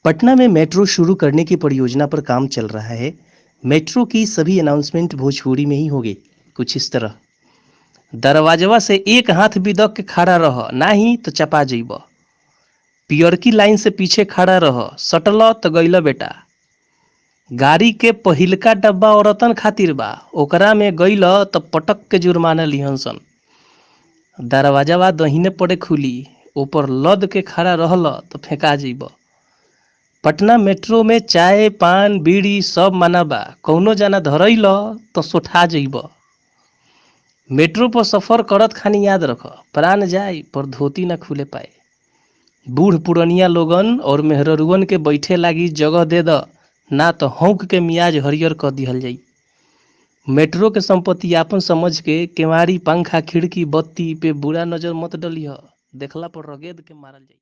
पटना में मेट्रो शुरू करने की परियोजना पर काम चल रहा है। मेट्रो की सभी अनाउंसमेंट भोजपुरी में ही होगी। कुछ इस तरह: दरवाजवा से एक हाथ भी दक के खड़ा रह, नाही तो चपा जइब। पियरकी लाइन से पीछे खड़ा रह, सटल तो गइल बेटा। गाड़ी के पहिलका डब्बा औरतन खातिर बा, ओकरा में गइल तो पटक के जुर्माना लिहन सन। दरवाजवा दहिने पड़े खुली, ऊपर लद के खड़ा रहल तो फेंका जइब। पटना मेट्रो में चाय पान बीड़ी सब माना बा, कौनो जाना धरइल तो सोठा जइब। मेट्रो पर सफर करत खानी याद रख, प्राण जाए पर धोती न खुले पाए। बूढ़ पुरनिया लोगन और मेहररुअन के बैठे लागी जगह दे द, ना तो हौंक के मियाज हरियर कर दिहल जाई। मेट्रो के संपत्ति आपन समझ के केवाड़ी पंखा खिड़की बत्ती पे बुरा नजर मत डलिह, देखला पर रगेद के मारल जाई।